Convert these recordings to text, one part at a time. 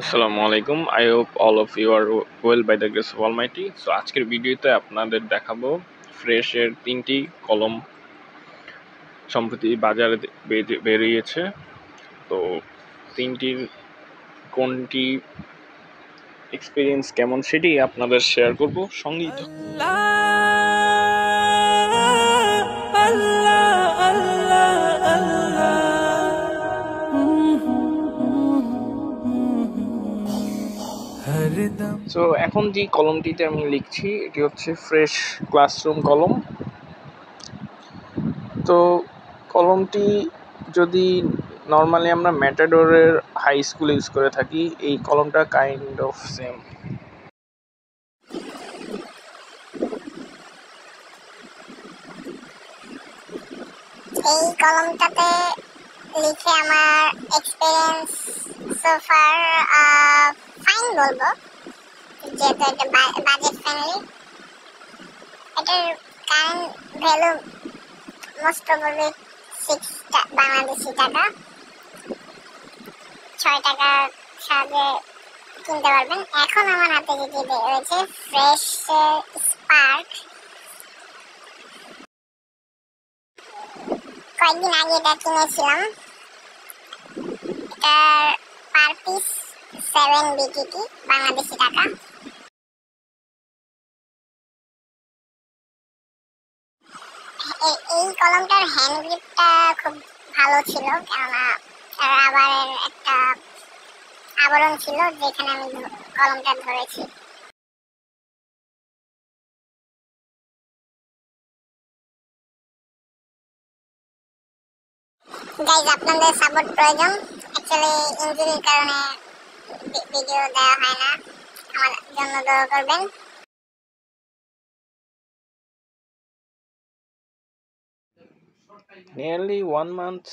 আসসালামু আলাইকুম। I hope all of you are well by the grace of Almighty. So আজকের ভিডিওতে আপনাদের দেখাবো ফ্রেশের 3টি কলম সম্প্রতি বাজারে বেরিয়েছে। তো 3টির কোনটি এক্সপিরিয়েন্স কেমন সেটি আপনাদের শেয়ার করব। সঙ্গেই সো এখন যে কলমটিতে আমি লিখছি এটি হচ্ছে ফ্রেশ ক্লাসরুম কলম। তো কলমটি যদি নর্মালি আমরা ম্যাটাডোরের হাই স্কুলে ইউজ করে থাকি, এই কলমটা কাইন্ড অফ সেম। এই কলমটাতে লিখে আমার এক্সপেরিয়েন্স সো ফার ফাইন বলবো, যেহেতু এটা বাজেট ফ্রেন্ডলি। এটার current value most probably 6 Bangladeshi টাকা, 6 টাকার সাহায্যে কিনতে পারবেন। এখন আমার হাতে যেটি রয়েছে ফ্রেশ স্পার্ক, কয়েকদিন আগে এটা কিনেছিলাম। এটার পার পিস 7 BTT বাংলাদেশি টাকা। এই কলমটার হ্যান্ড গ্রিপটা খুব ভালো ছিল, কেননা রাবারের একটা আবরণ ছিল যেখানে আমি কলমটা ধরেছি। গাইজ, আপনাদের সাপোর্ট প্রয়োজন। অ্যাকচুয়ালি ইনজুরির কারণে ভিডিও দেওয়া হয় না, আমার জন্য দোয়া করবেন। Nearly 1 month,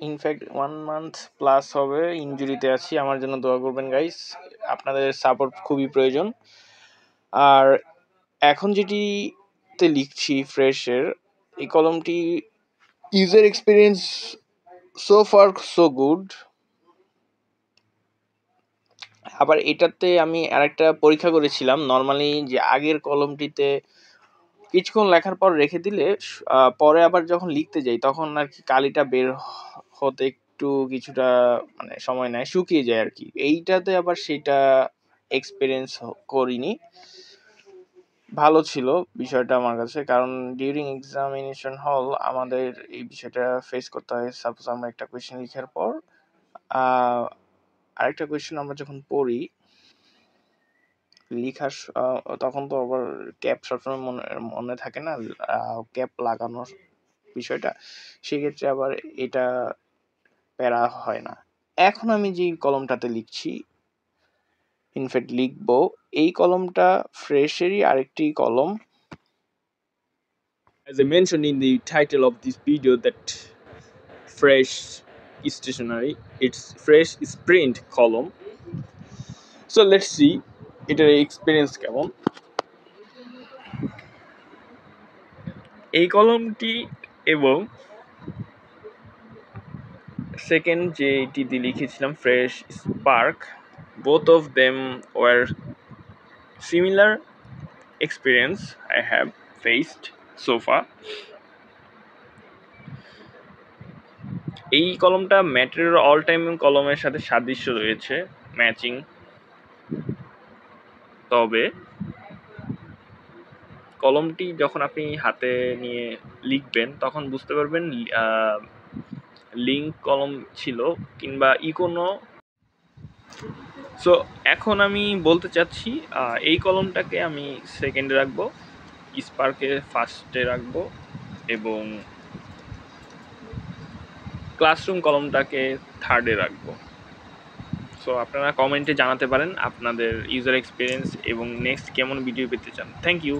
in fact 1 month plus হবে ইনজুরিতে আছি। আমার জন্য দোয়া করবেন গাইস, আপনাদের সাপোর্ট খুবই প্রয়োজন। আর এখন যেটিতে লিখছি ফ্রেশের, এই কলমটি user experience so far so good. আবার এটাতে আমি আরেকটা পরীক্ষা করেছিলাম, নর্মালি যে আগের কলমটিতে কিছুক্ষণ লেখার পর রেখে দিলে পরে আবার যখন লিখতে যাই তখন আর কি কালিটা বের হতে একটু কিছুটা মানে সময় নেয়, শুকিয়ে যায় আর কি। এইটাতে আবার সেটা এক্সপিরিয়েন্স করিনি। ভালো ছিল বিষয়টা আমার কাছে, কারণ ডিউরিং এক্সামিনেশন হল আমাদের এই বিষয়টা ফেস করতে হয়। সাপোজ আমরা একটা কোয়েশ্চেন লিখার পর আরেকটা কোয়েশ্চেন আমরা যখন পড়ি লিখার তখন তো আবার ক্যাপ সবসময় মনে থাকে না, ক্যাপ লাগানোর বিষয়টা, সেক্ষেত্রে আবার এটা প্যারা হয় না। এখন আমি যে কলমটাতে লিখছি, ইনফ্যাক্ট লিখবো, এই কলমটা ফ্রেশেরই আরেকটি কলম। As I mentioned in the title of this video that fresh stationery, it's fresh sprint column. So let's see এটার এক্সপিরিয়েন্স কেমন। এই কলমটি এবং সেকেন্ড যেটি লিখেছিলাম fresh spark, both of them were similar experience I have faced so far. এই কলমটা material all time কলমের সাথে সাদৃশ্য রয়েছে, ম্যাচিং। তবে কলমটি যখন আপনি হাতে নিয়ে লিখবেন তখন বুঝতে পারবেন লিঙ্ক কলম ছিল কিংবা ইকোনো। সো এখন আমি বলতে চাচ্ছি এই কলমটাকে আমি সেকেন্ডে রাখবো, স্পার্কে ফার্স্টে রাখবো, এবং ক্লাসরুম কলমটাকে থার্ডে রাখবো। সো আপনারা কমেন্টে জানাতে পারেন আপনাদের ইউজার এক্সপিরিয়েন্স এবং নেক্সট কেমন ভিডিও পেতে চান। Thank you.